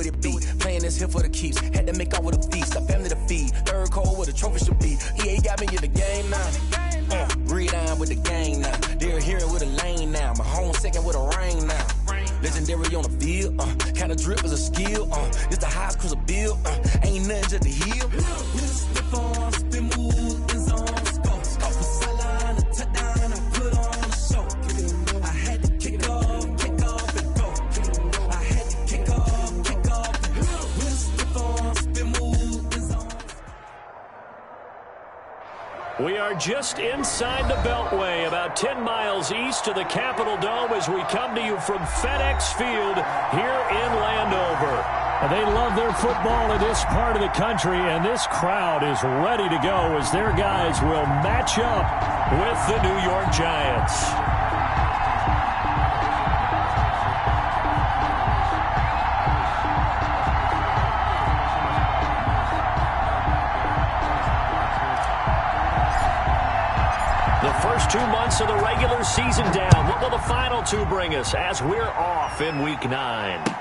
what it be. Playing this here for the keeps. Had to make off with a feast. A family to feed. Third cold where the trophy should be. EA got me in the game now. Breathe down with the gang now. They're here with a lane now. My home second with a rain now. Legendary on the field. Kinda drip is a skill. It's the highest cruiser bill. Ain't nothing just to heal. Slip on, spin move, in zones, go. Off the sideline, a touchdown, I put on a show. I had to kick off and go. I had to kick off and go. Slip on, spin move, in zones. We are just inside the Beltway, about 10 miles east of the Capitol Dome as we come to you from FedEx Field here in Landover. They love their football in this part of the country, and this crowd is ready to go as their guys will match up with the New York Giants. The first 2 months of the regular season down. What will the final two bring us as we're off in Week 9?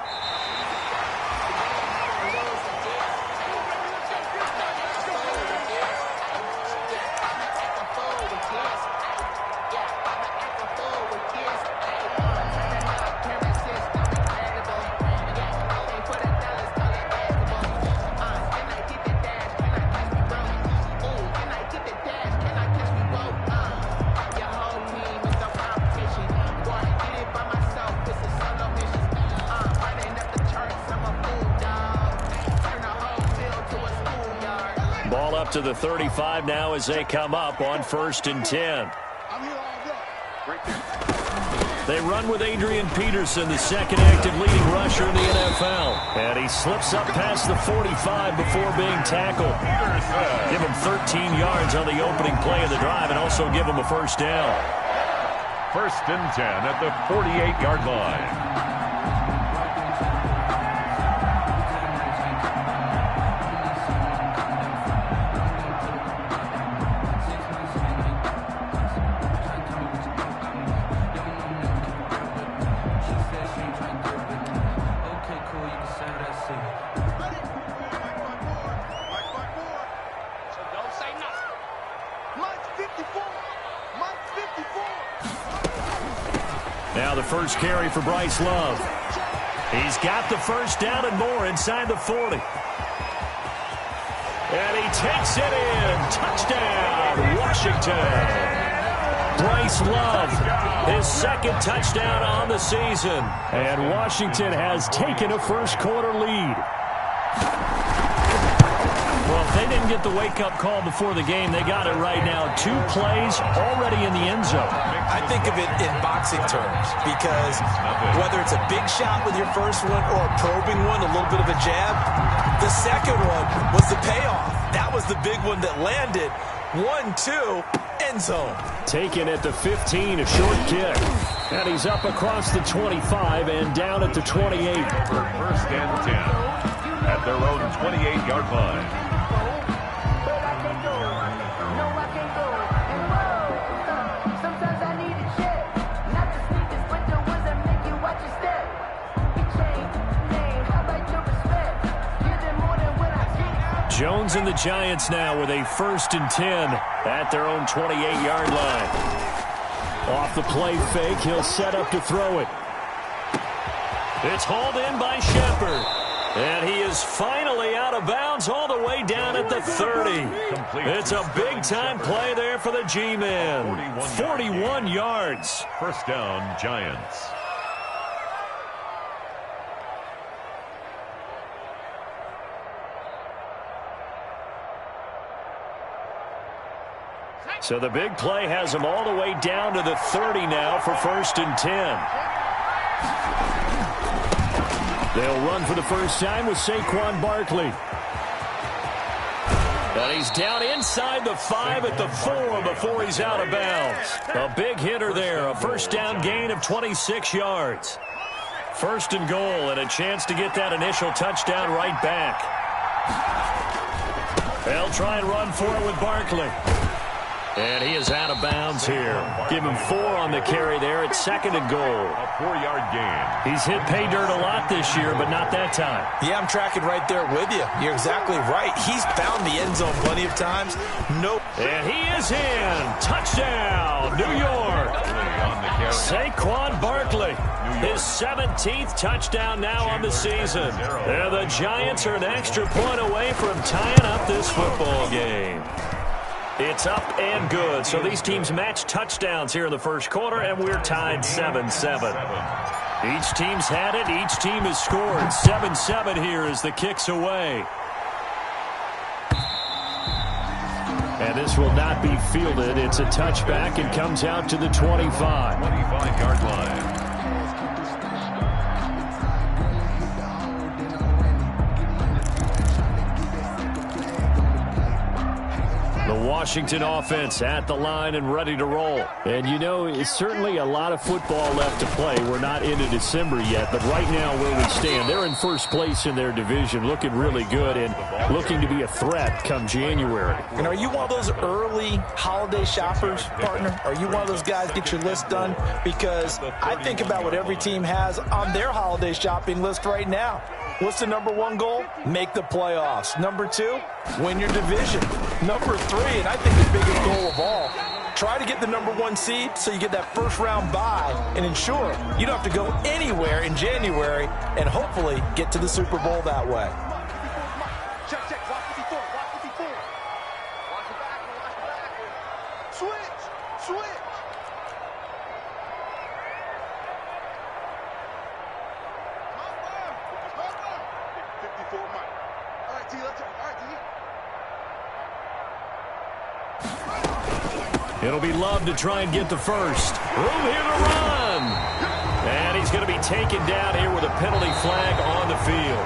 Ball up to the 35 now as they come up on 1st and 10. They run with Adrian Peterson, the second active leading rusher in the NFL. And he slips up past the 45 before being tackled. Give him 13 yards on the opening play of the drive and also give him a first down. 1st and 10 at the 48-yard line. Now the first carry for Bryce Love. He's got the first down and more inside the 40. And he takes it in. Touchdown, Washington. Bryce Love, his second touchdown on the season. And Washington has taken a first-quarter lead. Well, if they didn't get the wake-up call before the game, they got it right now. 2 plays already in the end zone. I think of it in boxing terms because whether it's a big shot with your first one or a probing one, a little bit of a jab, the second one was the payoff. That was the big one that landed. 1-2, end zone. Taken at the 15, a short kick. And he's up across the 25 and down at the 28. 1st and 10 at their own 28-yard line. Jones and the Giants now with a 1st and 10 at their own 28-yard line. Off the play fake, he'll set up to throw it. It's hauled in by Shepard. And he is finally out of bounds all the way down at the 30. It's a big-time play there for the G-Man. 41 yards. 1st down, Giants. So the big play has him all the way down to the 30 now for 1st and 10. They'll run for the first time with Saquon Barkley. And he's down inside the 5 at the 4 before he's out of bounds. A big hitter there, a first down gain of 26 yards. 1st and goal and a chance to get that initial touchdown right back. They'll try and run for it with Barkley. And he is out of bounds here. Give him 4 on the carry there. It's 2nd and goal. A 4-yard gain. He's hit pay dirt a lot this year, but not that time. Yeah, I'm tracking right there with you. You're exactly right. He's found the end zone plenty of times. Nope. And he is in. Touchdown, New York. Saquon Barkley. His 17th touchdown now on the season. And the Giants are an extra point away from tying up this football game. It's up and good. So these teams match touchdowns here in the first quarter, and we're tied 7-7. Each team's had it. Each team has scored. 7-7 here as the kick's away. And this will not be fielded. It's a touchback and comes out to the 25. 25-yard line. The Washington offense at the line and ready to roll. And, you know, it's certainly a lot of football left to play. We're not into December yet, but right now where we stand, they're in first place in their division, looking really good and looking to be a threat come January. And are you one of those early holiday shoppers, partner? Are you one of those guys get your list done? Because I think about what every team has on their holiday shopping list right now. What's the number 1 goal? Make the playoffs. Number 2, win your division. Number 3, and I think the biggest goal of all, try to get the number 1 seed so you get that first-round bye and ensure you don't have to go anywhere in January and hopefully get to the Super Bowl that way. Check, check. Watch the before. Watch the before. Watch the back. Watch the back. Switch. Switch. It'll be Love to try and get the first. Room here to run. And he's going to be taken down here with a penalty flag on the field.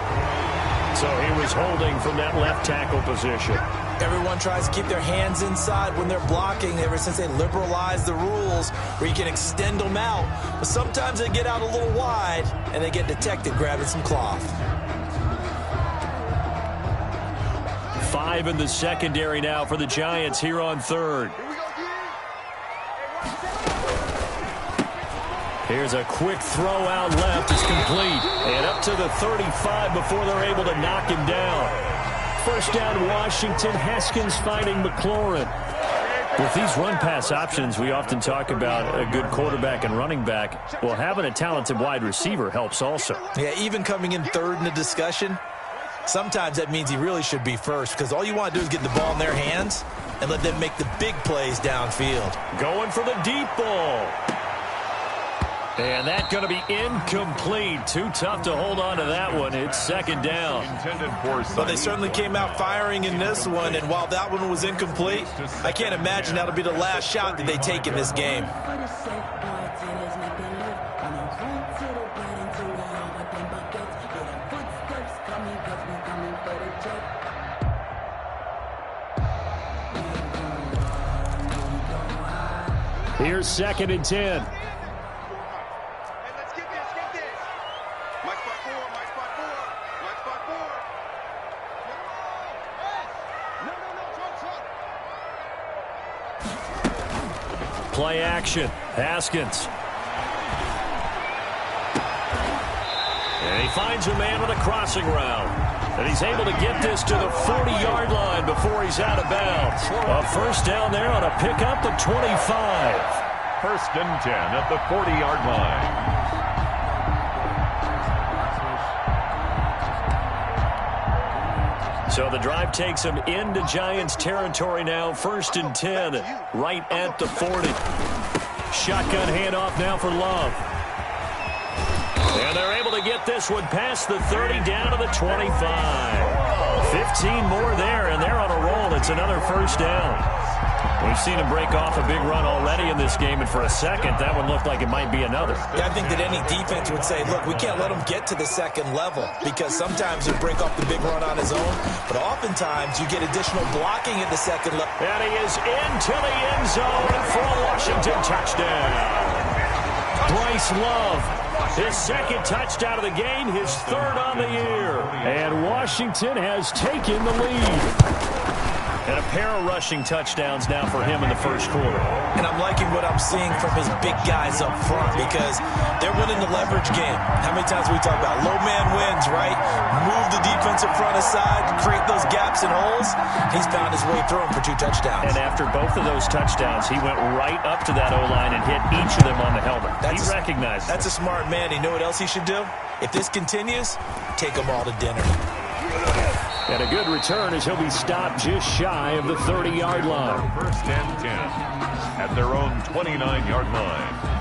So he was holding from that left tackle position. Everyone tries to keep their hands inside when they're blocking ever since they liberalized the rules where you can extend them out. But sometimes they get out a little wide and they get detected grabbing some cloth. 5 in the secondary now for the Giants here on 3rd. Here's a quick throw out left. It's complete. And up to the 35 before they're able to knock him down. First down, Washington. Haskins finding McLaurin. With these run-pass options, we often talk about a good quarterback and running back. Well, having a talented wide receiver helps also. Yeah, even coming in 3rd in the discussion, sometimes that means he really should be first because all you want to do is get the ball in their hands and let them make the big plays downfield. Going for the deep ball. And that's going to be incomplete. Too tough to hold on to that one. It's 2nd down. But they certainly came out firing in this one, and while that one was incomplete, I can't imagine that'll be the last shot that they take in this game. Here's 2nd and 10. Play action. Haskins. And he finds a man on a crossing route. And he's able to get this to the 40-yard line before he's out of bounds. A first down there on a pickup of 25. 1st and 10 at the 40-yard line. So the drive takes him into Giants territory now. 1st and 10, right at the 40. Shotgun handoff now for Love. And they're able to get this one past the 30 down to the 25. 15 more there, and they're on a roll. It's another first down. We've seen him break off a big run already in this game, and for a second, that one looked like it might be another. Yeah, I think that any defense would say, look, we can't let him get to the 2nd level because sometimes he'll break off the big run on his own, but oftentimes you get additional blocking at the 2nd level. And he is into the end zone for a Washington touchdown. Bryce Love, his 2nd touchdown of the game, his 3rd on the year. And Washington has taken the lead. And a pair of rushing touchdowns now for him in the first quarter. And I'm liking what I'm seeing from his big guys up front because they're winning the leverage game. How many times we talk about low man wins, right? Move the defensive front aside, create those gaps and holes. He's found his way through them for 2 touchdowns. And after both of those touchdowns, he went right up to that O-line and hit each of them on the helmet. He recognized That's a smart man. You know what else he should do? If this continues, take them all to dinner. And a good return as he'll be stopped just shy of the 30-yard line. First and 10 at their own 29-yard line.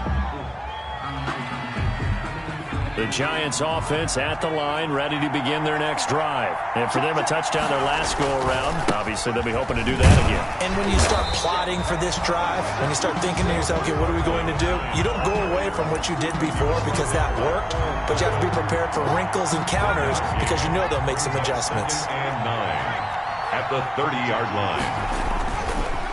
The Giants offense at the line, ready to begin their next drive. And for them, a touchdown their last go-around. Obviously, they'll be hoping to do that again. And when you start plotting for this drive, when you start thinking to yourself, okay, what are we going to do? You don't go away from what you did before because that worked, but you have to be prepared for wrinkles and counters because you know they'll make some adjustments. And 9 at the 30-yard line.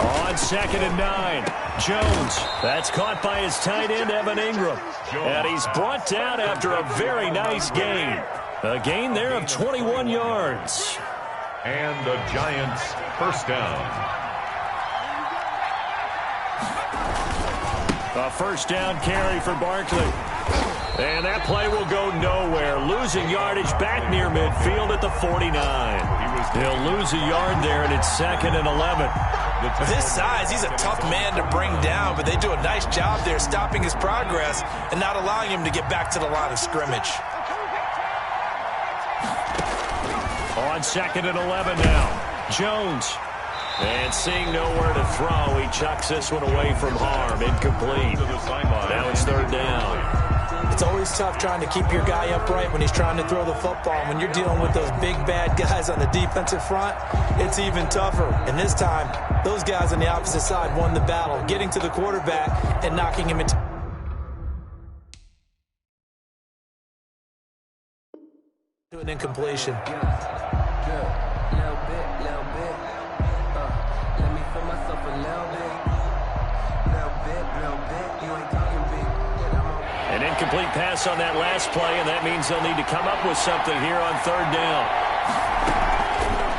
On 2nd and 9, Jones. That's caught by his tight end, Evan Ingram. And he's brought down after a very nice gain. A gain there of 21 yards. And the Giants first down. A first down carry for Barkley. And that play will go nowhere. Losing yardage back near midfield at the 49. He'll lose a yard there, and it's 2nd and 11. With his size, he's a tough man to bring down, but they do a nice job there stopping his progress and not allowing him to get back to the line of scrimmage. On 2nd and 11 now, Jones. And seeing nowhere to throw, he chucks this one away from harm. Incomplete. Now it's 3rd down. It's always tough trying to keep your guy upright when he's trying to throw the football. When you're dealing with those big, bad guys on the defensive front, it's even tougher. And this time, those guys on the opposite side won the battle, getting to the quarterback and knocking him into an incompletion. An incomplete pass on that last play, and that means they'll need to come up with something here on 3rd down.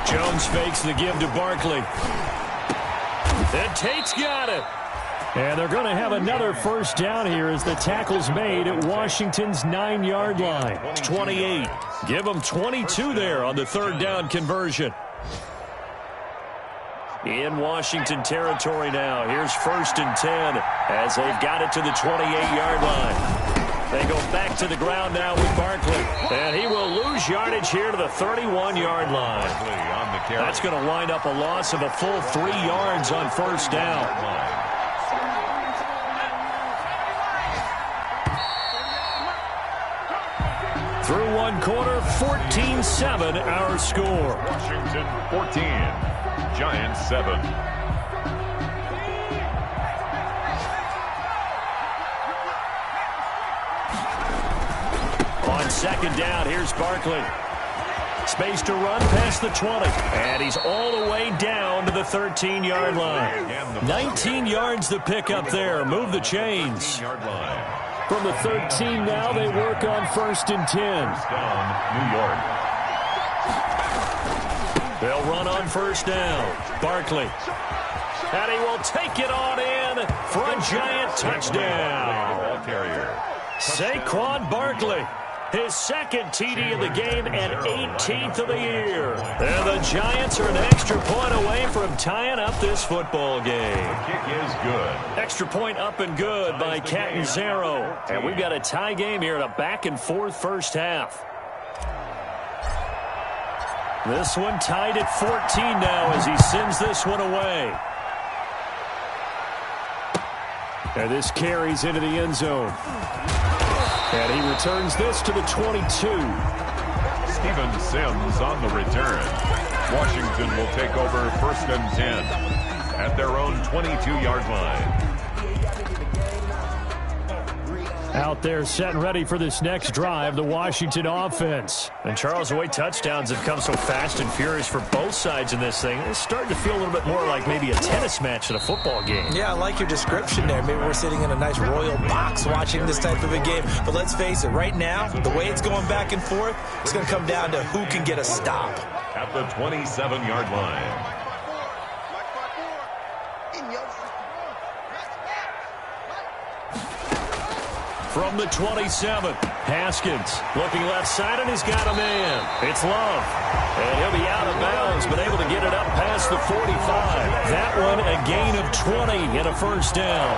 Jones fakes the give to Barkley. And Tate's got it. And they're going to have another first down here as the tackle's made at Washington's 9-yard line. It's 28. Give them 22 there on the 3rd down conversion. In Washington territory now. Here's 1st and 10 as they've got it to the 28-yard line. They go back to the ground now with Barkley. And he will lose yardage here to the 31-yard line. That's going to wind up a loss of a full 3 yards on 1st down. Through 1 quarter, 14-7 our score. Washington 14, Giants 7. On 2nd down, here's Barkley. Space to run past the 20. And he's all the way down to the 13-yard line. 19 yards the pickup there. Move the chains. From the 13 now, they work on 1st and 10. Down, New York. They'll run on 1st down. Barkley. And he will take it on in for a Giant touchdown. Saquon Barkley. His 2nd TD of the game and 18th of the year. And the Giants are an extra point away from tying up this football game. The kick is good. Extra point up and good by Catanzaro. And we've got a tie game here in a back-and-forth first half. This one tied at 14 now as he sends this one away. And this carries into the end zone. And he returns this to the 22. Steven Sims on the return. Washington will take over 1st and 10 at their own 22-yard line. Out there set and ready for this next drive, the Washington offense. And Charles, the way touchdowns have come so fast and furious for both sides in this thing, it's starting to feel a little bit more like maybe a tennis match than a football game. Yeah, I like your description there. Maybe we're sitting in a nice royal box watching this type of a game. But let's face it, right now, the way it's going back and forth, it's going to come down to who can get a stop. At the 27-yard line. From the 27, Haskins looking left side, and he's got a man. It's Love. And he'll be out of bounds, but able to get it up past the 45. That one a gain of 20 and a first down.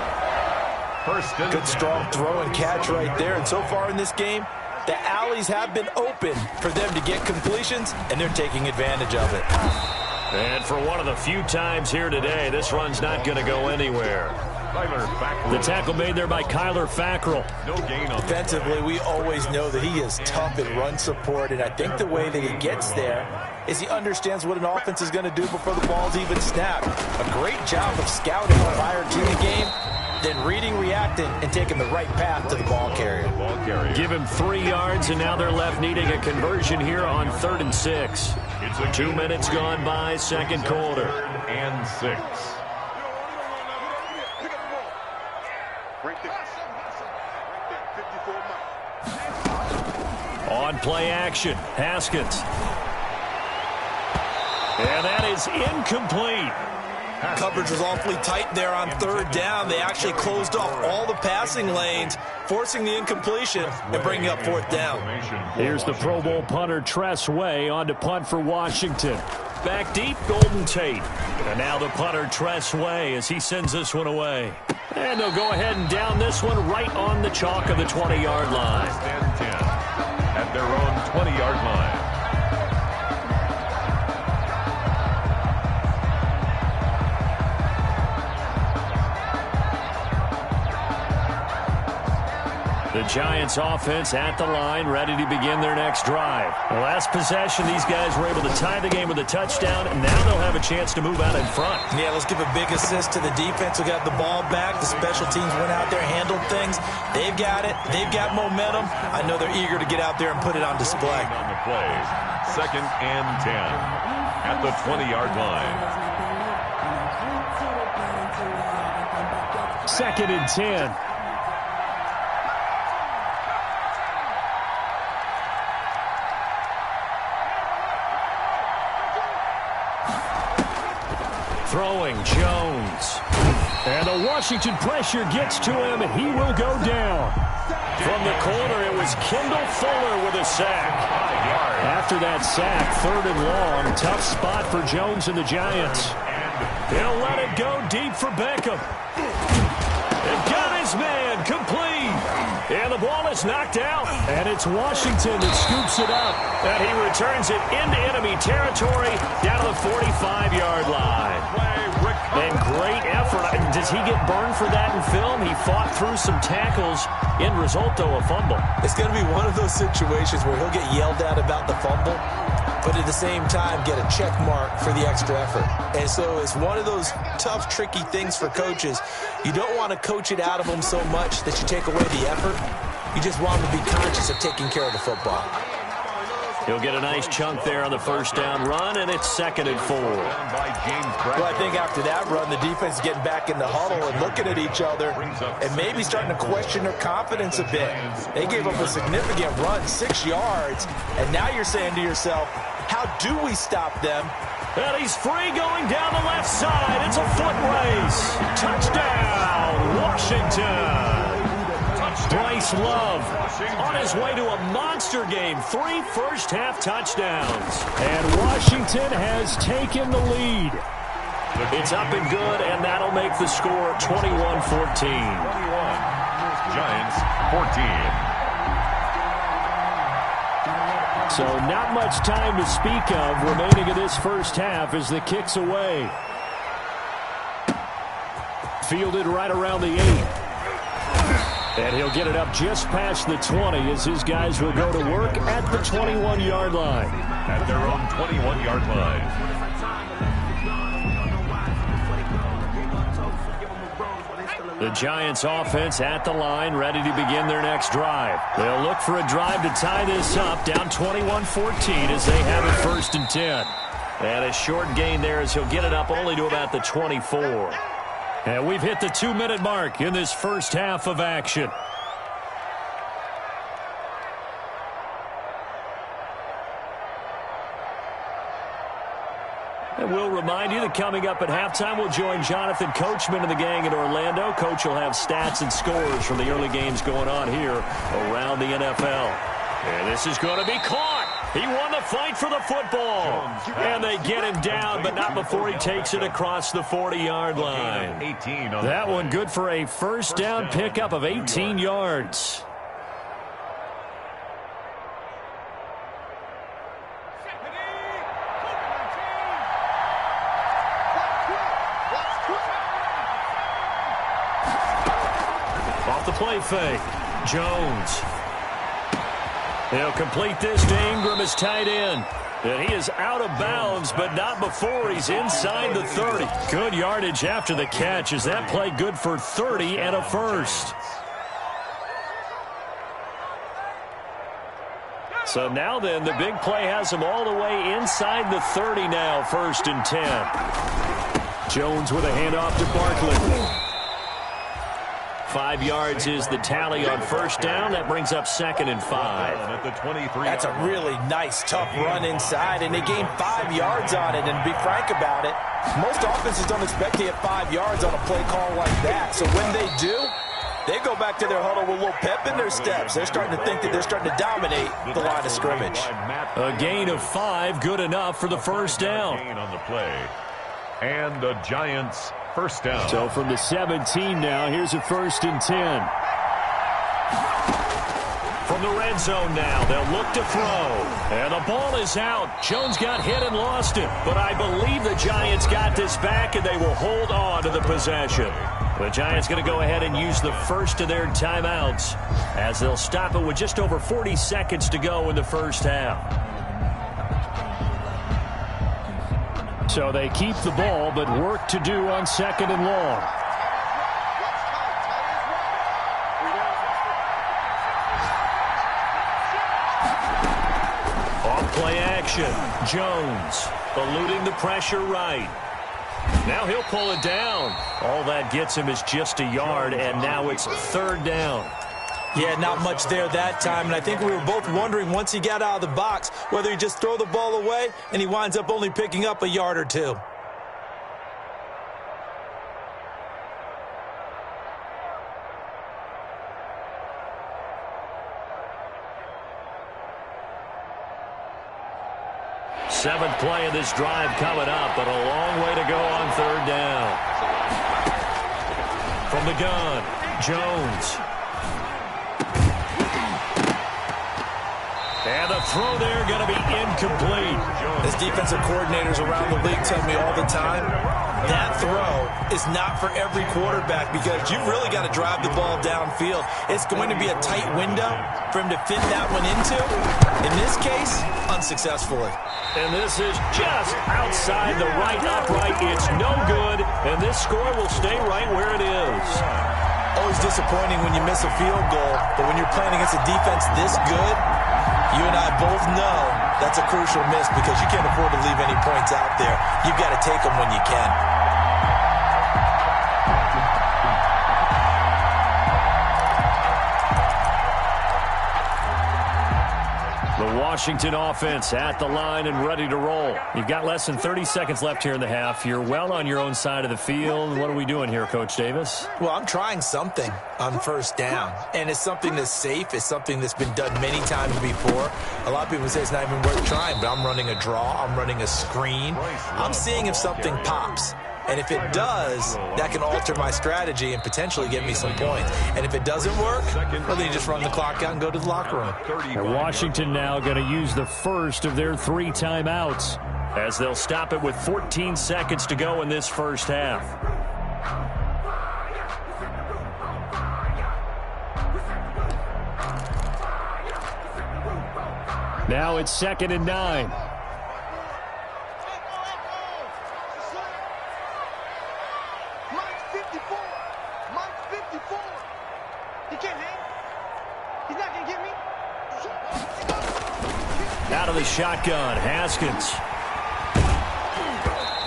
Good strong throw and catch right there. And so far in this game, the alleys have been open for them to get completions, and they're taking advantage of it. And for one of the few times here today, this run's not going to go anywhere. The tackle made there by Kyler Fackrell. No gain on defensively, we always know that he is tough in run support, and I think the way that he gets there is he understands what an offense is going to do before the ball's even snapped. A great job of scouting prior to the game, then reading, reacting, and taking the right path to the ball carrier. Give him 3 yards, and now they're left needing a conversion here on 3rd and 6. 2 minutes gone by, second quarter. 3rd and 6. On play action, Haskins. And that is incomplete. Coverage was awfully tight there on 3rd down. They actually closed off all the passing lanes, forcing the incompletion and bringing up 4th down. Here's the Pro Bowl punter Tress Way on to punt for Washington. Back deep, Golden Tate. And now the punter Tress Way as he sends this one away. And they'll go ahead and down this one right on the chalk of the 20-yard line. 10 at their own 20-yard line. The Giants offense at the line, ready to begin their next drive. The last possession, these guys were able to tie the game with a touchdown, and now they'll have a chance to move out in front. Yeah, let's give a big assist to the defense who got the ball back. The special teams went out there, handled things. They've got it. They've got momentum. I know they're eager to get out there and put it on display. On the play, 2nd and 10 at the 20-yard line. 2nd and 10. Throwing, Jones. And the Washington pressure gets to him, and he will go down. From the corner, it was Kendall Fuller with a sack. After that sack, 3rd and long, tough spot for Jones and the Giants. He'll let it go deep for Beckham. And got his man complete. And the ball is knocked out. And it's Washington that scoops it up. And he returns it into enemy territory down to the 45-yard line. And great effort. Does he get burned for that in film? He fought through some tackles. End result, though, a fumble. It's going to be one of those situations where he'll get yelled at about the fumble, but at the same time get a check mark for the extra effort. And so it's one of those tough, tricky things for coaches. You don't want to coach it out of them so much that you take away the effort. You just want them to be conscious of taking care of the football. He'll get a nice chunk there on the first down run, and it's 2nd and 4. Well, I think after that run, the defense is getting back in the huddle and looking at each other and maybe starting to question their confidence a bit. They gave up a significant run, 6 yards, and now you're saying to yourself, how do we stop them? And he's free going down the left side. It's a foot race. Touchdown, Washington. Bryce Love on his way to a monster game. 3 first-half touchdowns. And Washington has taken the lead. It's up and good, and that'll make the score 21-14. 21. Giants, 14. So not much time to speak of remaining in this first half as the kick's away. Fielded right around the 8. And he'll get it up just past the 20 as his guys will go to work at the 21-yard line. At their own 21-yard line. The Giants offense at the line, ready to begin their next drive. They'll look for a drive to tie this up, down 21-14 as they have it 1st and 10. And a short gain there as he'll get it up only to about the 24. And we've hit the 2-minute mark in this first half of action. And we'll remind you that coming up at halftime, we'll join Jonathan Coachman and the gang in Orlando. Coach will have stats and scores from the early games going on here around the NFL. And this is going to be caught. He won the fight for the football. And they get him down, but not before he takes it across the 40-yard line. That one good for a first down pickup of 18 yards. Off the play fake. Jones. He'll complete this to Ingram as tight end. And he is out of bounds, but not before he's inside the 30. Good yardage after the catch. Is that play good for 30 and a first? So now then, the big play has him all the way inside the 30 now, 1st and 10. Jones with a handoff to Barkley. 5 yards is the tally on first down. That brings up 2nd and 5. That's a really nice, tough run inside, and they gained 5 yards on it. And to be frank about it, most offenses don't expect to get 5 yards on a play call like that. So when they do, they go back to their huddle with a little pep in their steps. They're starting to think that they're starting to dominate the line of scrimmage. A gain of 5, good enough for the first down. On the play. And the Giants first down. So from the 17 now, here's a 1st and 10. From the red zone now, they'll look to throw. And the ball is out. Jones got hit and lost it. But I believe the Giants got this back, and they will hold on to the possession. The Giants going to go ahead and use the first of their timeouts as they'll stop it with just over 40 seconds to go in the first half. So they keep the ball, but work to do on 2nd and long. Off play action. Jones eluding the pressure right. Now he'll pull it down. All that gets him is just a yard, and now it's 3rd down. Yeah, not much there that time, and I think we were both wondering once he got out of the box whether he just throw the ball away, and he winds up only picking up a yard or two. Seventh play of this drive coming up, but a long way to go on 3rd down. From the gun, Jones. And the throw there going to be incomplete. As defensive coordinators around the league tell me all the time, that throw is not for every quarterback because you've really got to drive the ball downfield. It's going to be a tight window for him to fit that one into. In this case, unsuccessfully. And this is just outside the right upright. It's no good, and this score will stay right where it is. Always disappointing when you miss a field goal, but when you're playing against a defense this good, you and I both know that's a crucial miss because you can't afford to leave any points out there. You've got to take them when you can. The Washington offense at the line and ready to roll. You've got less than 30 seconds left here in the half. You're well on your own side of the field. What are we doing here, Coach Davis? Well, I'm trying something on first down, and it's something that's safe. It's something that's been done many times before. A lot of people say it's not even worth trying, but I'm running a draw. I'm running a screen. I'm seeing if something pops. And if it does, that can alter my strategy and potentially get me some points. And if it doesn't work, well, then you just run the clock out and go to the locker room. And Washington now going to use the first of their 3 timeouts as they'll stop it with 14 seconds to go in this first half. Now it's 2nd and 9. Out of the shotgun, Haskins.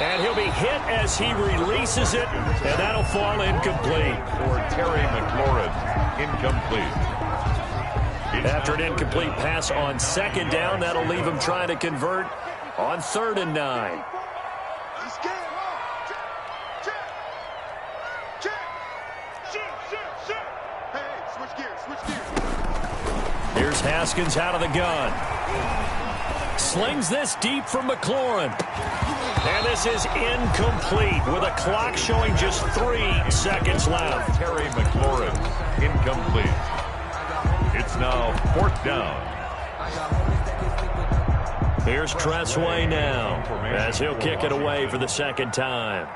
And he'll be hit as he releases it, and that'll fall incomplete. For Terry McLaurin, incomplete. After an incomplete pass on 2nd down, that'll leave him trying to convert on 3rd and 9. Haskins out of the gun. Slings this deep from McLaurin. And this is incomplete with a clock showing just 3 seconds left. Terry McLaurin, incomplete. It's now 4th down. Here's Tressway now as he'll kick it away for the 2nd time.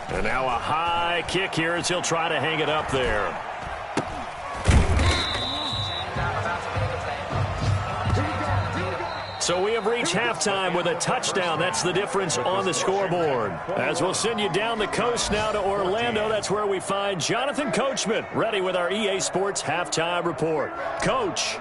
And now a high kick here as he'll try to hang it up there. So we have reached halftime with a touchdown. That's the difference on the scoreboard. As we'll send you down the coast now to Orlando, that's where we find Jonathan Coachman ready with our EA Sports halftime report. Coach.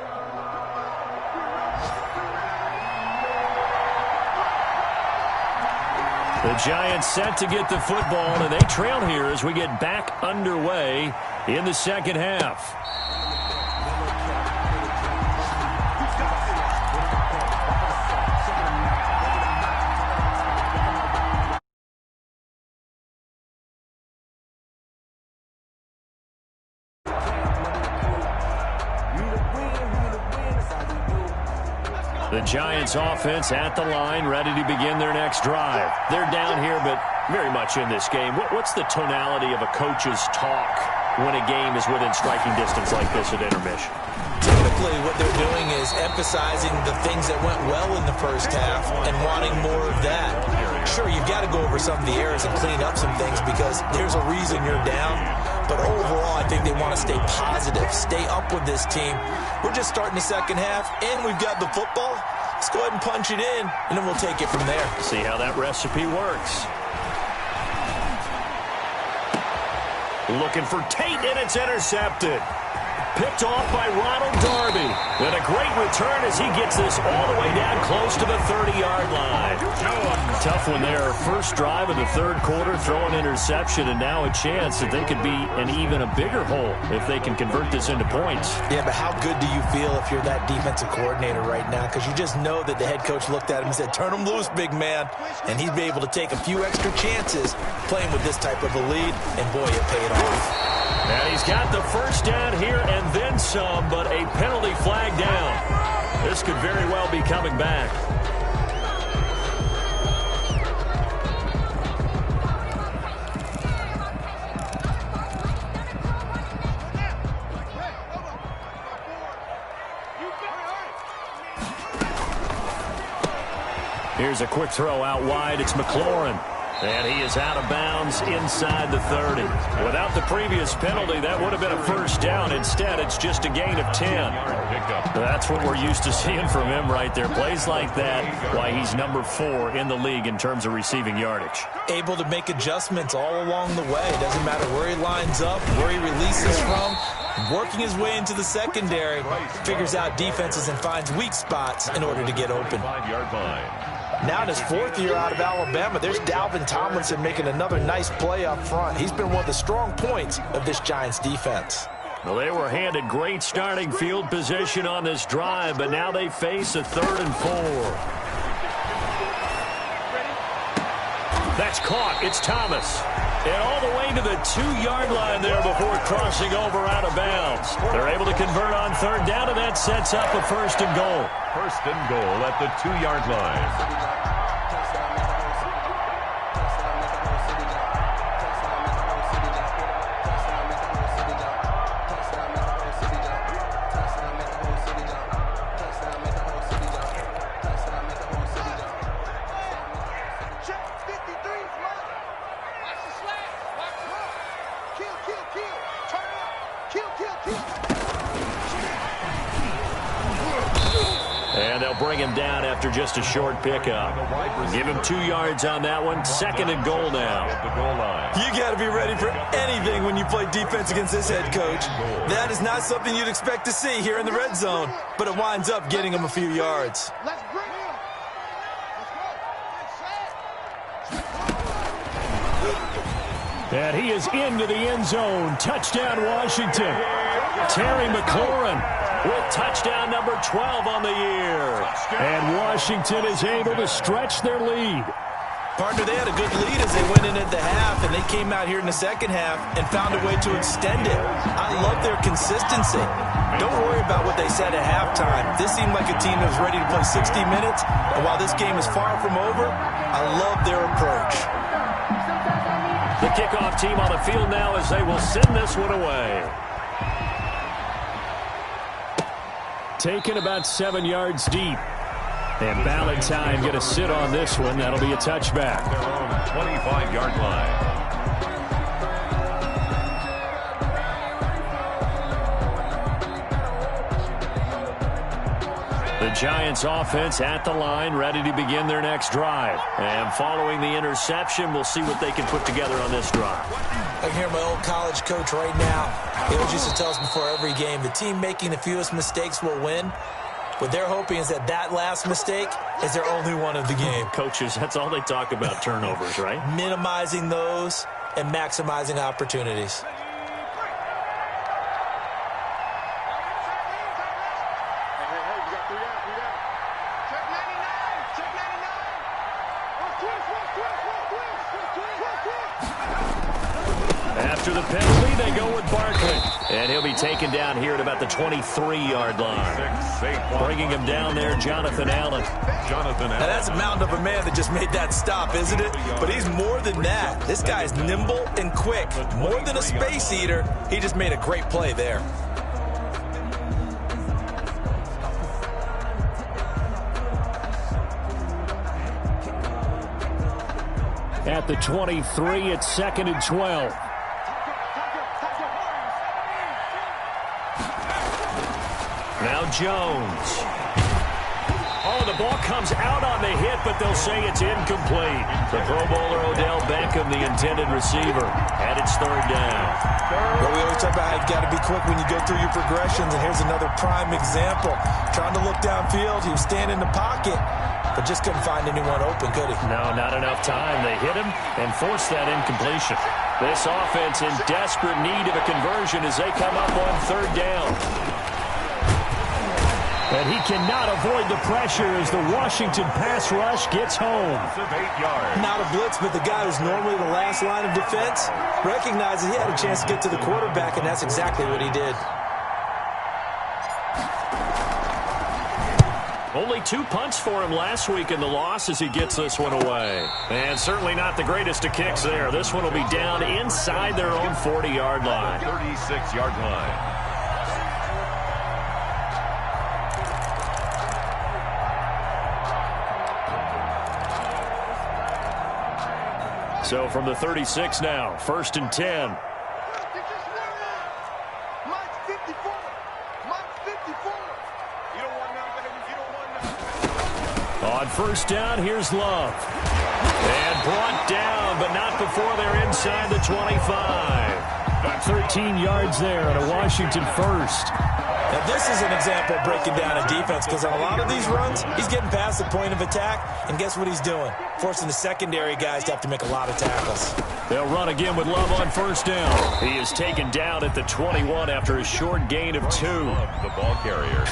The Giants set to get the football, and they trail here as we get back underway in the 2nd half. The Giants offense at the line, ready to begin their next drive. They're down here, but very much in this game. What's the tonality of a coach's talk when a game is within striking distance like this at intermission? Typically, what they're doing is emphasizing the things that went well in the first half and wanting more of that. Sure, you've got to go over some of the errors and clean up some things because there's a reason you're down. But overall, I think they want to stay positive, stay up with this team. We're just starting the 2nd half, and we've got the football. Let's go ahead and punch it in, and then we'll take it from there. See how that recipe works. Looking for Tate, and it's intercepted. Picked off by Ronald Darby. And a great return as he gets this all the way down close to the 30-yard line. Tough one there. First drive of the 3rd quarter, throw an interception, and now a chance that they could be in even a bigger hole if they can convert this into points. Yeah, but how good do you feel if you're that defensive coordinator right now? Because you just know that the head coach looked at him and said, turn him loose, big man. And he'd be able to take a few extra chances playing with this type of a lead, and boy, it paid off. And he's got the first down here and then some, but a penalty flag down. This could very well be coming back. Here's a quick throw out wide. It's McLaurin. And he is out of bounds inside the 30. Without the previous penalty, that would have been a first down. Instead, it's just a gain of 10. That's what we're used to seeing from him right there. Plays like that, why he's number 4 in the league in terms of receiving yardage. Able to make adjustments all along the way. Doesn't matter where he lines up, where he releases from. Working his way into the secondary, figures out defenses and finds weak spots in order to get open. 5-yard line. Now in his 4th year out of Alabama, there's Dalvin Tomlinson making another nice play up front. He's been one of the strong points of this Giants defense. Well, they were handed great starting field position on this drive, but now they face a 3rd and 4. That's caught. It's Thomas. And all the way to the 2-yard line there before crossing over out of bounds. They're able to convert on 3rd down, and that sets up a 1st and goal. 1st and goal at the 2-yard line. And they'll bring him down after just a short pickup. Give him 2 yards on that one. 2nd and goal now. You got to be ready for anything when you play defense against this head coach. That is not something you'd expect to see here in the red zone, but it winds up getting him a few yards. And he is into the end zone. Touchdown, Washington. Terry McLaurin with touchdown number 12 on the year. And Washington is able to stretch their lead. Partner, they had a good lead as they went in at the half, and they came out here in the second half and found a way to extend it. I love their consistency. Don't worry about what they said at halftime. This seemed like a team that was ready to play 60 minutes, and while this game is far from over, I love their approach. The kickoff team on the field now as they will send this one away. Taken about 7 yards deep. And Ballantyne going to sit on this one. That'll be a touchback. Their own 25-yard line. The Giants offense at the line, ready to begin their next drive. And following the interception, we'll see what they can put together on this drive. I can hear my old college coach right now. He always used to tell us before every game, the team making the fewest mistakes will win. What they're hoping is that last mistake is their only one of the game. Coaches, that's all they talk about, turnovers, right? Minimizing those and maximizing opportunities. After the penalty, they go with Barkley. And he'll be taken down here at about the 23-yard line. Bringing him down there, Jonathan Allen. Now that's a mountain of a man that just made that stop, isn't it? But he's more than that. This guy's nimble and quick. More than a space eater, he just made a great play there. At the 23, it's 2nd and 12. Now Jones. Oh, the ball comes out on the hit, but they'll say it's incomplete. The Pro Bowler Odell Beckham, the intended receiver, and it's 3rd down. Well, we always talk about how you've got to be quick when you go through your progressions, and here's another prime example. Trying to look downfield, he was standing in the pocket, but just couldn't find anyone open, could he? No, not enough time. They hit him and forced that incompletion. This offense in desperate need of a conversion as they come up on 3rd down. And he cannot avoid the pressure as the Washington pass rush gets home. Not a blitz, but the guy who's normally the last line of defense recognizes he had a chance to get to the quarterback, and that's exactly what he did. Only 2 punts for him last week in the loss as he gets this one away. And certainly not the greatest of kicks there. This one will be down inside their own 40-yard line. 36-yard line. So from the 36 now, 1st and 10. On 1st down, here's Love. And brought down, but not before they're inside the 25. 13 yards there on a Washington 1st. Now, this is an example of breaking down a defense, because on a lot of these runs, he's getting past the point of attack, and guess what he's doing? Forcing the secondary guys to have to make a lot of tackles. They'll run again with Love on 1st down. He is taken down at the 21 after a short gain of 2. The ball carrier.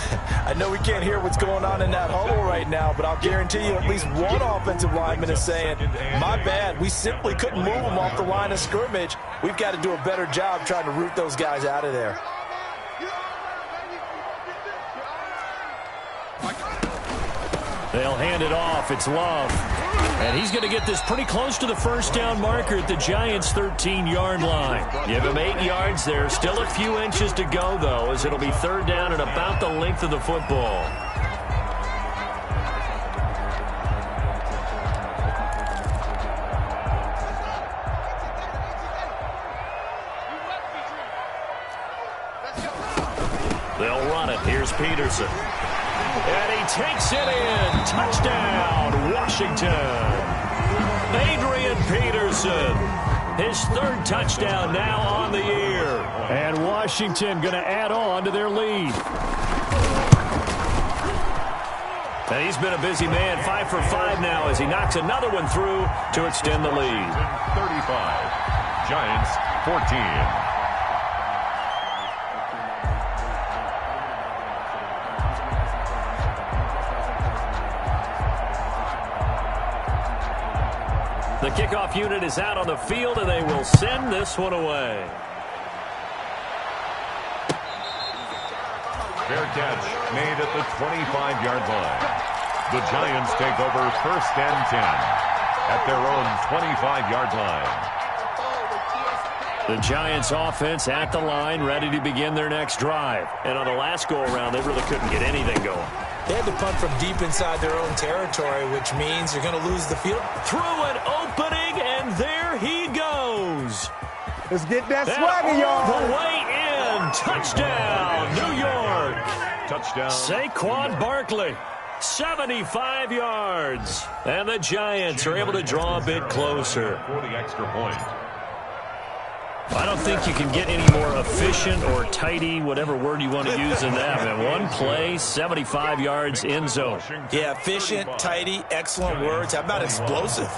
I know we can't hear what's going on in that huddle right now, but I'll guarantee you at least one offensive lineman is saying, my bad, we simply couldn't move them off the line of scrimmage. We've got to do a better job trying to root those guys out of there. They'll hand it off. It's Love. And he's going to get this pretty close to the 1st down marker at the Giants' 13-yard line. Give him 8 yards there. Still a few inches to go, though, as it'll be 3rd down and about the length of the football. They'll run it. Here's Peterson. And he takes it in. Touchdown, Washington. Adrian Peterson. His 3rd touchdown now on the year. And Washington going to add on to their lead. And he's been a busy man. 5 for 5 now as he knocks another one through to extend the lead. 35. Giants 14. The kickoff unit is out on the field, and they will send this one away. Fair catch made at the 25-yard line. The Giants take over 1st and 10 at their own 25-yard line. The Giants offense at the line, ready to begin their next drive. And on the last go-around, they really couldn't get anything going. They had to punt from deep inside their own territory, which means you're going to lose the field. Through an opening, and there he goes. Let's get that swagger, y'all. The way in. Touchdown, New York. Touchdown. Saquon Barkley, 75 yards. And the Giants are able to draw a bit closer. For the extra point. I don't think you can get any more efficient or tidy, whatever word you want to use in that. Man, one play, 75 yards, end zone. Yeah, efficient, tidy, excellent words. How about explosive?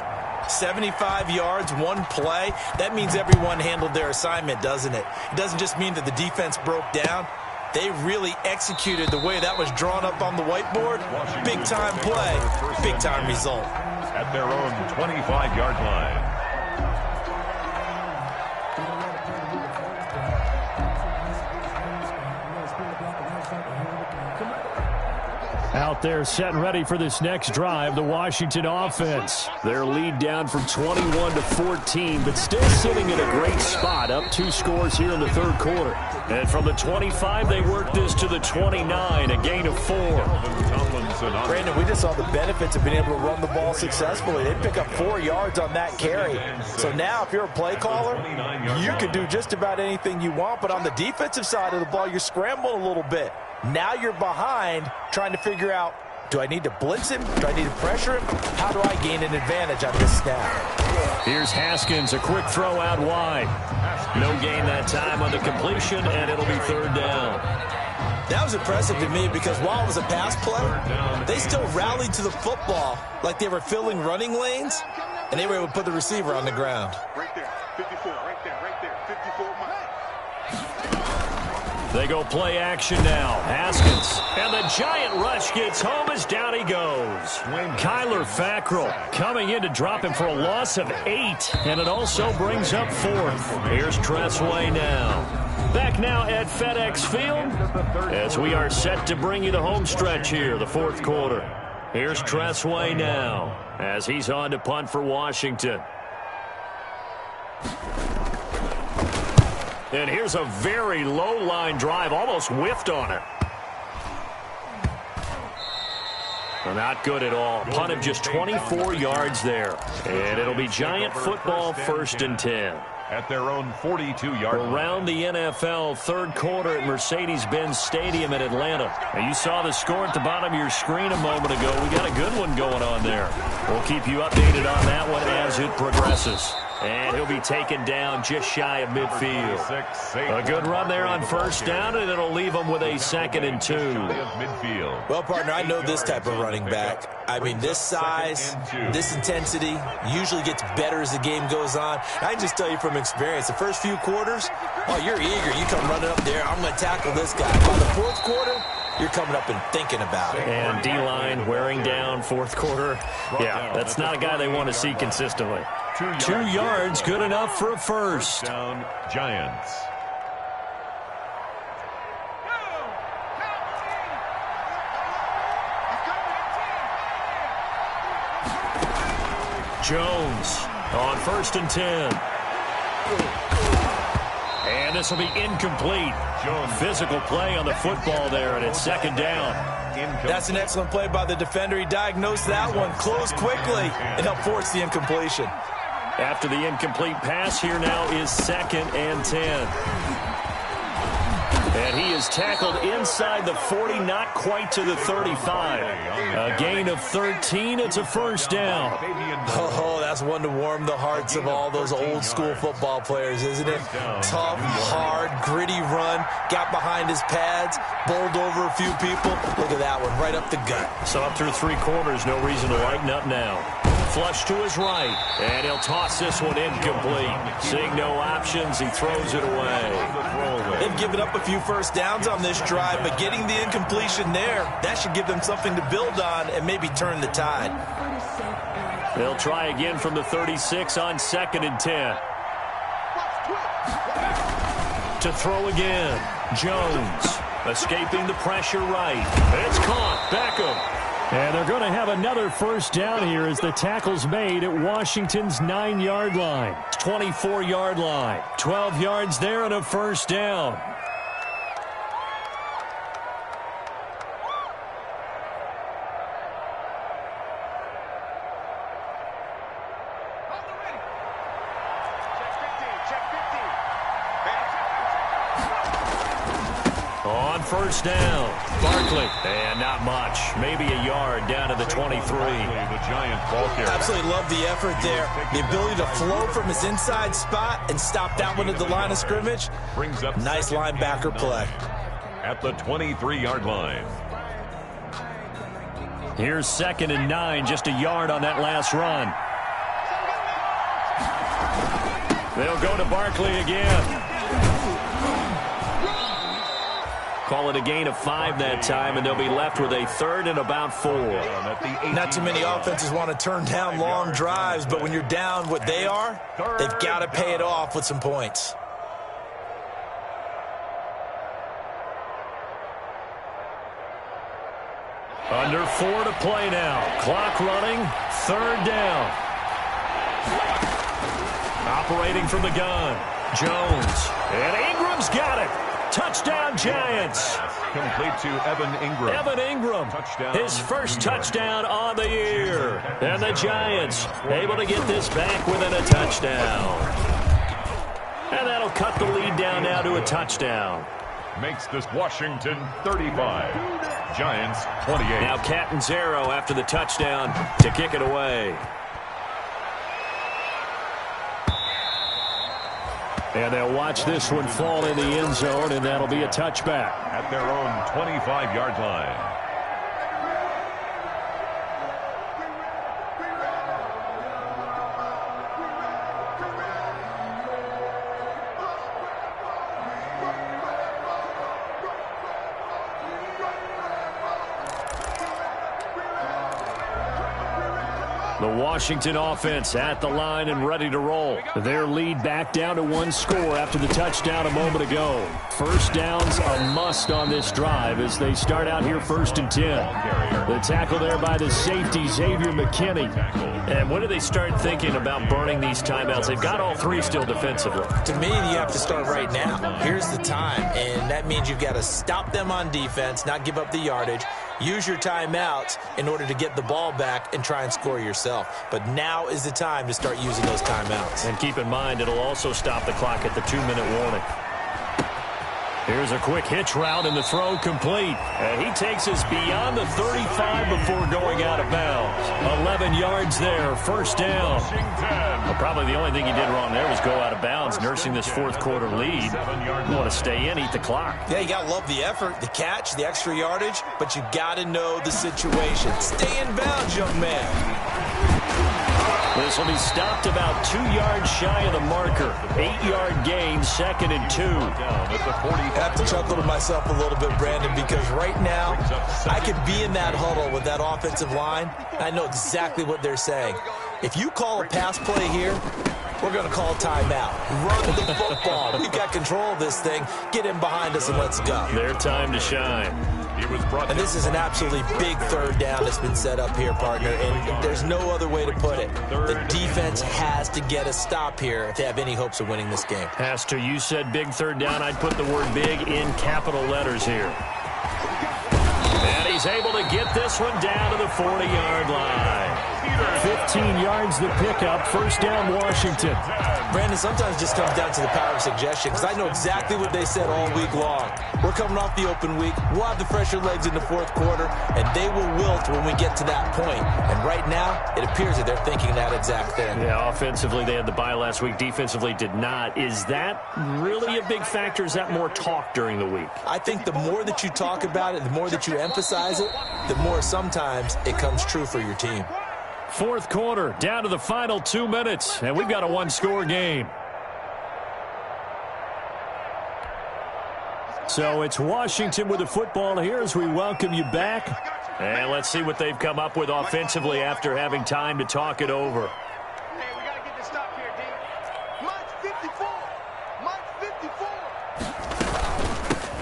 75 yards, one play. That means everyone handled their assignment, doesn't it? It doesn't just mean that the defense broke down. They really executed the way that was drawn up on the whiteboard. Big-time play, big-time result. At their own 25-yard line. Out there set and ready for this next drive, the Washington offense. Their lead down from 21 to 14, but still sitting in a great spot, up 2 scores here in the third quarter. And from the 25, they work this to the 29, a gain of 4. Brandon, we just saw the benefits of being able to run the ball successfully. They pick up 4 yards on that carry. So now if you're a play caller, you can do just about anything you want, but on the defensive side of the ball, you're scrambling a little bit. Now you're behind trying to figure out, do I need to blitz him? Do I need to pressure him? How do I gain an advantage on this snap? Here's Haskins, a quick throw out wide. No gain that time on the completion, and it'll be 3rd down. That was impressive to me because while it was a pass play, they still rallied to the football like they were filling running lanes, and they were able to put the receiver on the ground. Right there, 54, right there, 54 miles. They go play action now. Haskins. And the giant rush gets home as down he goes. Kyler Fackrell coming in to drop him for a loss of 8. And it also brings up 4th. Here's Tressway now. Back now at FedEx Field as we are set to bring you the home stretch here, the 4th quarter. Here's Tressway now as he's on to punt for Washington. And here's a very low-line drive, almost whiffed on it. Not good at all. Punt of just 24 yards there. And it'll be Giant football, 1st and 10. At their own 42-yard line. Around the NFL, 3rd quarter at Mercedes-Benz Stadium in Atlanta. Now, you saw the score at the bottom of your screen a moment ago. We got a good one going on there. We'll keep you updated on that one as it progresses. And he'll be taken down just shy of midfield. A good run there on 1st down, and it'll leave them with a 2nd and 2. Well, partner, I know this type of running back. I mean, this size, this intensity usually gets better as the game goes on. I can just tell you from experience, the first few quarters, oh, you're eager. You come running up there, I'm going to tackle this guy. By the 4th quarter, you're coming up and thinking about it. And D-line wearing down 4th quarter. Yeah, that's not a guy they want to see consistently. 2 yards, good enough for a first. Down, Giants. Jones on 1st and 10. And this will be incomplete. Physical play on the football there, and it's 2nd down. That's an excellent play by the defender. He diagnosed that one, closed quickly, and helped force the incompletion. After the incomplete pass, here now is 2nd and 10. And he is tackled inside the 40, not quite to the 35. A gain of 13. It's a 1st down. Oh, that's one to warm the hearts of all those old school football players, isn't it? Tough, hard, gritty run. Got behind his pads, bowled over a few people. Look at that one, right up the gut. So up through 3 quarters, no reason to lighten up now. Flush to his right, and he'll toss this one incomplete. Seeing no options, he throws it away. They've given up a few 1st downs on this drive, but getting the incompletion there, that should give them something to build on and maybe turn the tide. They'll try again from the 36 on 2nd and 10. To throw again. Jones escaping the pressure right. It's caught. Beckham. And they're going to have another first down here as the tackle's made at Washington's 9-yard line. 24-yard line. 12 yards there and a first down. On first down, Barkley, and not much. Maybe a yard down to the 23. The Giant ball carrier. Absolutely love the effort there. The ability to flow from his inside spot and stop that one at the line of scrimmage. Brings up nice linebacker play. At the 23-yard line. Here's 2nd and 9, just a yard on that last run. They'll go to Barkley again. Call it a gain of 5 that time, and they'll be left with a 3rd and about 4. Not too many offenses want to turn down long drives, but when you're down what they are, they've got to pay it off with some points. Under 4 to play now. Clock running, 3rd down. Operating from the gun. Jones. And Ingram's got it. Touchdown, Giants. Complete to Evan Ingram. Evan Ingram, Touchdown, his first touchdown on the year. And the Giants able to get this back within a touchdown. And that'll cut the lead down now to a touchdown. Makes this Washington 35. Giants 28. Now Catanzaro after the touchdown to kick it away. And they'll watch this one fall in the end zone, and that'll be a touchback. At their own 25-yard line. The Washington offense at the line and ready to roll. Their lead back down to 1 score after the touchdown a moment ago. First down's a must on this drive as they start out here 1st and 10. The tackle there by the safety, Xavier McKinney. And when do they start thinking about burning these timeouts? They've got all 3 still defensively. To me, you have to start right now. Here's the time, and that means you've got to stop them on defense, not give up the yardage. Use your timeouts in order to get the ball back and try and score yourself. But now is the time to start using those timeouts. And keep in mind, it'll also stop the clock at the 2-minute warning. Here's a quick hitch route and the throw complete. And he takes us beyond the 35 before going out of bounds. 11 yards there, first down. Well, probably the only thing he did wrong there was go out of bounds, nursing this 4th quarter lead. You want to stay in, eat the clock. Yeah, you got to love the effort, the catch, the extra yardage, but you got to know the situation. Stay in bounds, young man. This will be stopped about 2 yards shy of the marker. 8-yard gain, 2nd and 2. I have to chuckle to myself a little bit, Brandon, because right now I could be in that huddle with that offensive line. I know exactly what they're saying. If you call a pass play here, we're going to call timeout. Run the football. We've got control of this thing. Get in behind us and let's go. Their time to shine. And this is an absolutely big 3rd down that's been set up here, partner, and there's no other way to put it. The defense has to get a stop here if they have any hopes of winning this game. Pastor, you said big 3rd down. I'd put the word big in capital letters here. And he's able to get this one down to the 40-yard line. 15 yards the pickup, first down Washington. Brandon, sometimes it just comes down to the power of suggestion because I know exactly what they said all week long. We're coming off the open week. We'll have the fresher legs in the 4th quarter, and they will wilt when we get to that point. And right now, it appears that they're thinking that exact thing. Yeah, offensively, they had the bye last week. Defensively, did not. Is that really a big factor? Is that more talk during the week? I think the more that you talk about it, the more that you emphasize it, the more sometimes it comes true for your team. 4th quarter, down to the final 2 minutes, and we've got a 1-score game. So it's Washington with the football here as we welcome you back And let's see what they've come up with offensively after having time to talk it over. Hey, we got to get this stop here, D. Mike's 54. Mike's 54.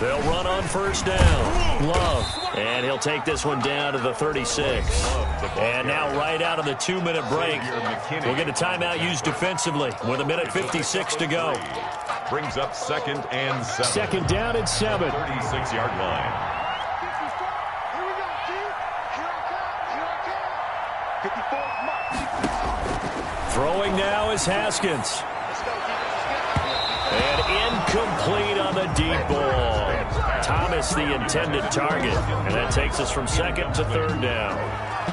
They'll run on first down. Love. And he'll take this one down to the 36. And now right out of the 2-minute break, we'll get a timeout used defensively with 1:56 to go. Brings up 2nd and 7. Second down and 7. 36-yard line. Here we go, D. Here I come. Here I come. 54 Mike. Throwing now is Haskins. And incomplete on the deep ball. Thomas, the intended target. And that takes us from 2nd to 3rd down.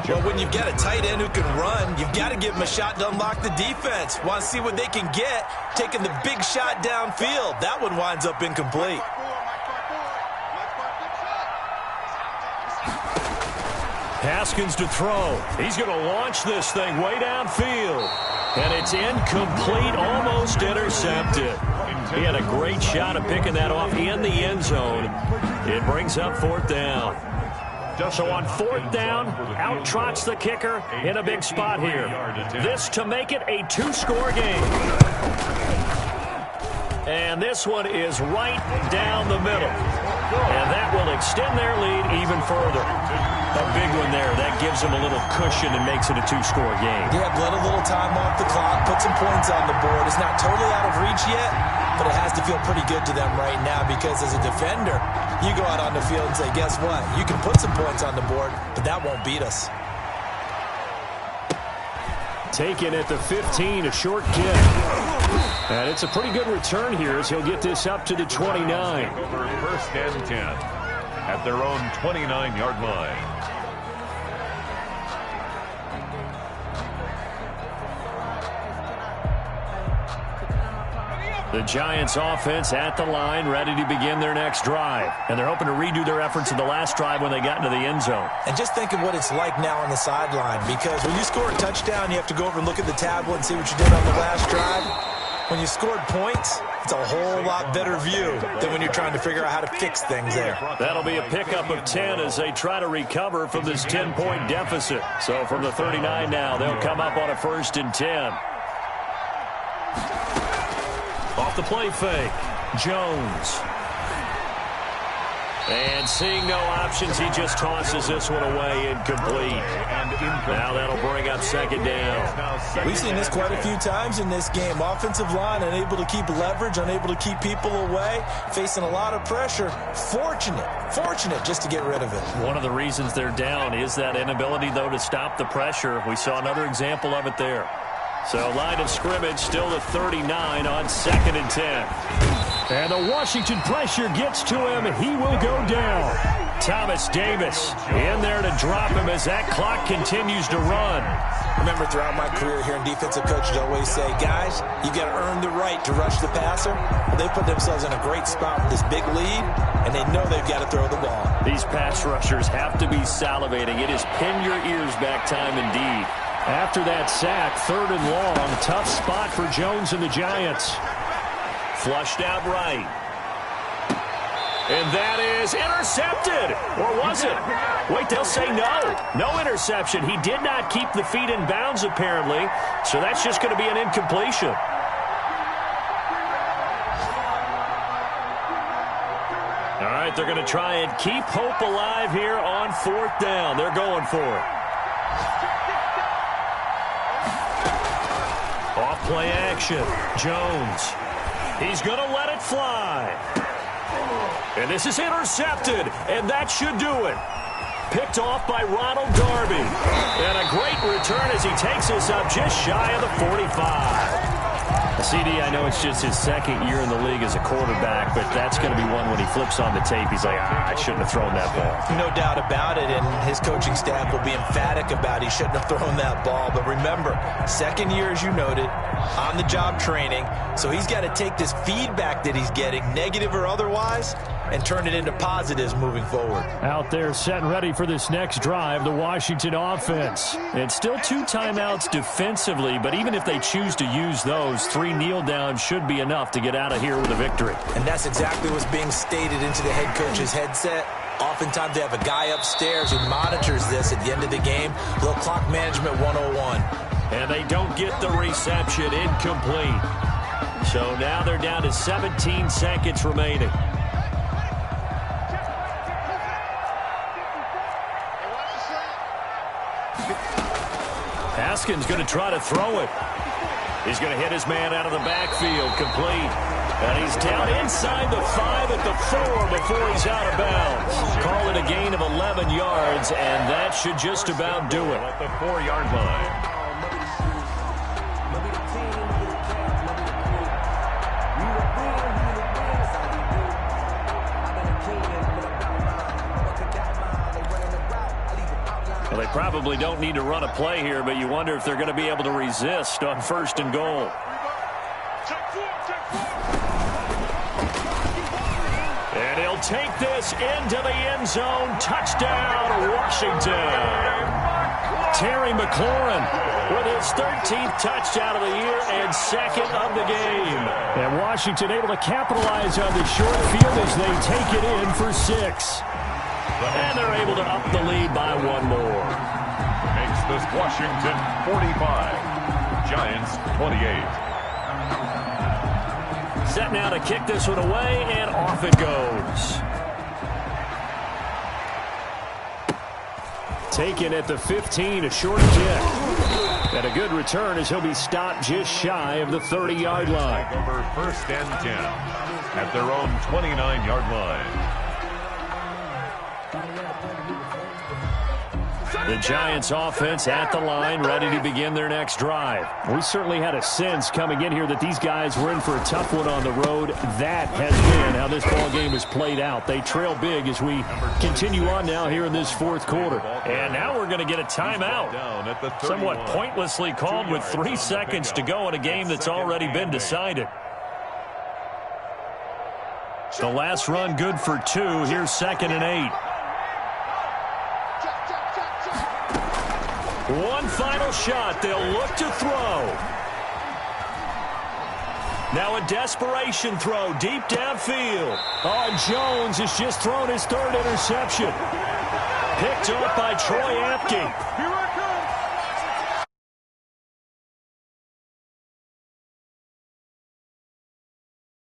Well, when you've got a tight end who can run, you've got to give him a shot to unlock the defense. Want to see what they can get, taking the big shot downfield. That one winds up incomplete. Haskins to throw. He's going to launch this thing way downfield. And it's incomplete, almost intercepted. He had a great shot at picking that off in the end zone. It brings up 4th down. So on 4th down, out trots the kicker in a big spot here. This to make it a 2-score game. And this one is right down the middle. And that will extend their lead even further. A big one there. That gives them a little cushion and makes it a 2-score game. Yeah, let a little time off the clock, put some points on the board. It's not totally out of reach yet, but it has to feel pretty good to them right now because as a defender, you go out on the field and say, guess what? You can put some points on the board, but that won't beat us. Taken at the 15, a short kick. And it's a pretty good return here as he'll get this up to the 29. Over 1st and 10 at their own 29-yard line. The Giants offense at the line, ready to begin their next drive. And they're hoping to redo their efforts in the last drive when they got into the end zone. And just think of what it's like now on the sideline, because when you score a touchdown, you have to go over and look at the tablet and see what you did on the last drive. When you scored points, it's a whole lot better view than when you're trying to figure out how to fix things there. That'll be a pickup of 10 as they try to recover from this 10-point deficit. So from the 39 now, they'll come up on a 1st and 10. Off the play fake, Jones. And seeing no options, he just tosses this one away, incomplete. Now that'll bring up 2nd down. We've seen this quite a few times in this game. Offensive line unable to keep leverage, unable to keep people away, facing a lot of pressure. Fortunate just to get rid of it. One of the reasons they're down is that inability, though, to stop the pressure. We saw another example of it there. So line of scrimmage still the 39 on 2nd and 10. And the Washington pressure gets to him. He will go down. Thomas Davis in there to drop him as that clock continues to run. Remember, throughout my career here in defensive coaches always say, guys, you got to earn the right to rush the passer. Well, they put themselves in a great spot with this big lead, and they know they've got to throw the ball. These pass rushers have to be salivating. It is pin your ears back time indeed. After that sack, 3rd and long, tough spot for Jones and the Giants. Flushed out right. And that is intercepted. Or was it? Wait, they'll say no. No interception. He did not keep the feet in bounds, apparently. So that's just going to be an incompletion. All right, they're going to try and keep hope alive here on 4th down. They're going for it. Off play action. Jones. He's going to let it fly. And this is intercepted, and that should do it. Picked off by Ronald Darby. And a great return as he takes us up just shy of the 45. CD, I know it's just his 2nd year in the league as a quarterback, but that's going to be one when he flips on the tape, he's like, I shouldn't have thrown that ball. No doubt about it, and his coaching staff will be emphatic about he shouldn't have thrown that ball. But remember, 2nd year, as you noted, on-the-job training, so he's got to take this feedback that he's getting, negative or otherwise, and turn it into positives moving forward. Out there set and ready for this next drive, the Washington offense. And still 2 timeouts defensively, but even if they choose to use those, 3 kneel downs should be enough to get out of here with a victory. And that's exactly what's being stated into the head coach's headset. Oftentimes they have a guy upstairs who monitors this at the end of the game. A little clock management 101. And they don't get the reception. Incomplete. So now they're down to 17 seconds remaining. Haskins going to try to throw it. He's going to hit his man out of the backfield. Complete. And he's down inside the 5 at the 4 before he's out of bounds. Call it a gain of 11 yards, and that should just about do it. At the 4-yard line. Well, they probably don't need to run a play here, but you wonder if they're going to be able to resist on 1st and goal. And he'll take this into the end zone. Touchdown, Washington. Terry McLaurin with his 13th touchdown of the year and 2nd of the game. And Washington able to capitalize on the short field as they take it in for 6. And they're able to up the lead by 1 more. Makes this Washington 45. Giants 28. Set now to kick this one away, and off it goes. Taken at the 15, a short kick. And a good return as he'll be stopped just shy of the 30-yard line. Over 1st and 10 at their own 29-yard line. The Giants offense at the line, ready to begin their next drive. We certainly had a sense coming in here that these guys were in for a tough one on the road. That has been how this ball game has played out. They trail big as we continue on now here in this 4th quarter. And now we're going to get a timeout. Somewhat pointlessly called with 3 seconds to go in a game that's already been decided. The last run good for 2. Here's 2nd and 8. One final shot. They'll look to throw. Now a desperation throw deep downfield. Oh, and Jones has just thrown his 3rd interception. Picked up by Troy Apke.